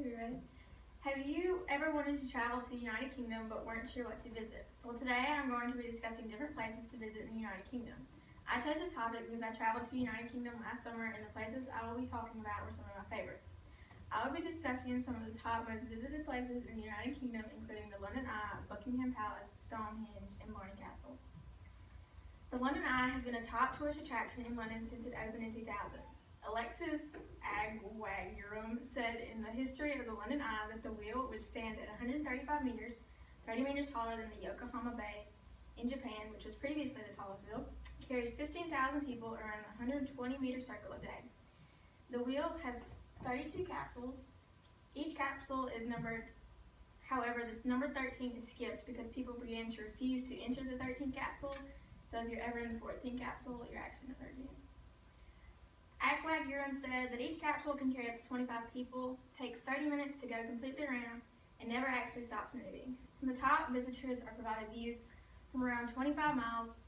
Are you ready? Have you ever wanted to travel to the United Kingdom but weren't sure what to visit? Well, today I'm going to be discussing different places to visit in the United Kingdom. I chose this topic because I traveled to the United Kingdom last summer and the places I will be talking about were some of my favorites. I will be discussing some of the top most visited places in the United Kingdom, including the London Eye, Buckingham Palace, Stonehenge, and Barney Castle. The London Eye has been a top tourist attraction in London since it opened in 2000. Alexis Agwagurum said in the history of the London Eye that the wheel, which stands at 135 meters, 30 meters taller than the Yokohama Bay in Japan, which was previously the tallest wheel, carries 15,000 people around a 120-meter circle a day. The wheel has 32 capsules. Each capsule is numbered. However, the number 13 is skipped because people began to refuse to enter the 13th capsule. So if you're ever in the 14th capsule, you're actually in the 13th. Agwagurum said that each capsule can carry up to 25 people, takes 30 minutes to go completely around, and never actually stops moving. From the top, visitors are provided views from around 25 miles.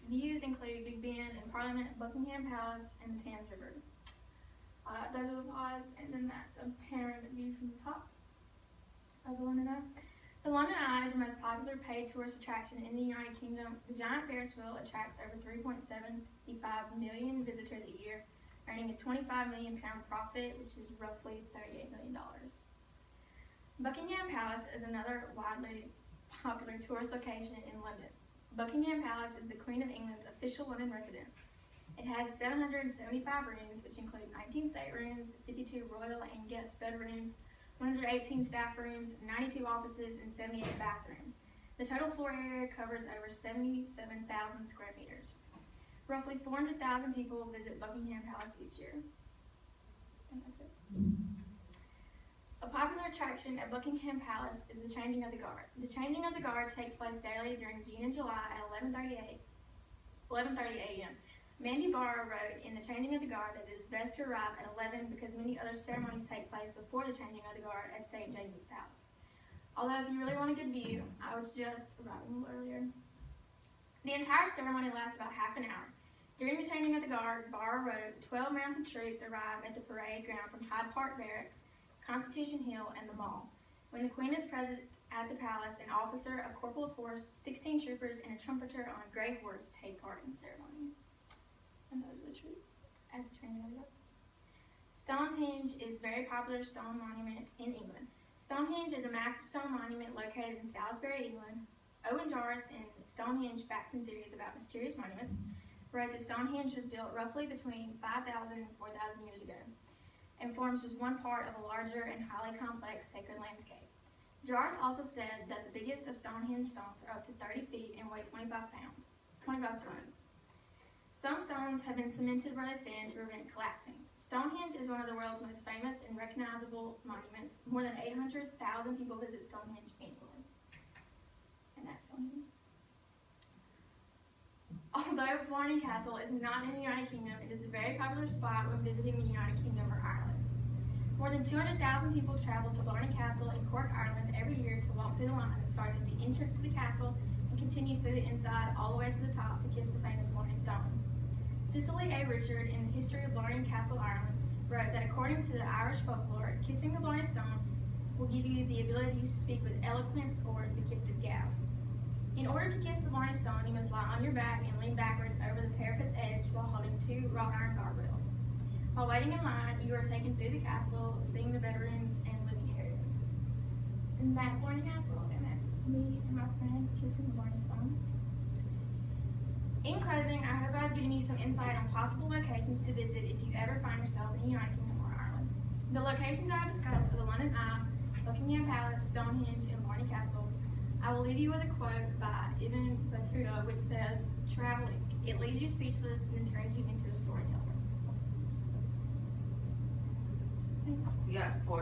Views include Big Ben and Parliament, Buckingham Palace, and the Thames River. Those are the pods, and then that's a panoramic view from the top of the London Eye. The London Eye is the most popular paid tourist attraction in the United Kingdom. The giant Ferris wheel attracts over 3.75 million visitors a year, earning a £25 million profit, which is roughly $38 million. Buckingham Palace is another widely popular tourist location in London. Buckingham Palace is the Queen of England's official London residence. It has 775 rooms, which include 19 staterooms, 52 royal and guest bedrooms, 118 staff rooms, 92 offices, and 78 bathrooms. The total floor area covers over 77,000 square meters. Roughly 400,000 people visit Buckingham Palace each year. And that's it. A popular attraction at Buckingham Palace is the changing of the guard. The changing of the guard takes place daily during June and July at 11:30 a.m. Mandy Barr wrote in The Changing of the Guard that it is best to arrive at 11 because many other ceremonies take place before the changing of the guard at St. James's Palace. Although if you really want a good view, I would suggest arriving a little earlier. The entire ceremony lasts about half an hour. During the changing of the guard, Barr wrote, 12 mounted troops arrive at the parade ground from Hyde Park Barracks, Constitution Hill, and the Mall. When the Queen is present at the palace, an officer, a corporal of horse, 16 troopers, and a trumpeter on a grey horse take part in the ceremony. And those are the troops at the changing of the guard. Stonehenge is a very popular stone monument in England. Stonehenge is a massive stone monument located in Salisbury, England. Owen Jarvis in Stonehenge Facts and Theories About Mysterious Monuments wrote that Stonehenge was built roughly between 5,000 and 4,000 years ago and forms just one part of a larger and highly complex sacred landscape. Jarvis also said that the biggest of Stonehenge stones are up to 30 feet and weigh 25 tons. Some stones have been cemented where they stand to prevent collapsing. Stonehenge is one of the world's most famous and recognizable monuments. More than 800,000 people visit Stonehenge annually. And that's Stonehenge. Although Barney Castle is not in the United Kingdom, it is a very popular spot when visiting the United Kingdom or Ireland. More than 200,000 people travel to Barney Castle in Cork, Ireland every year to walk through the line that starts at the entrance to the castle and continues through the inside all the way to the top to kiss the famous Blarney Stone. Cicely A. Richard in the History of Blarney Castle, Ireland, wrote that according to the Irish folklore, kissing the Blarney Stone will give you the ability to speak with eloquence or the gift of gab. In order to kiss the Blarney Stone, you must lie on your back and lean backwards over the parapet's edge while holding two wrought iron guardrails. While waiting in line, you are taken through the castle, seeing the bedrooms and living areas. And that's Blarney Castle, and that's me and my friend kissing the Blarney Stone. In closing, I hope I've given you some insight on possible locations to visit if you ever find yourself in the United Kingdom or Ireland. The locations I discussed are the London Eye, Buckingham Palace, Stonehenge, and Blarney Castle. I will leave you with a quote by Ibn Battuta which says, "Traveling, it leaves you speechless and then turns you into a storyteller." Thanks. You got 4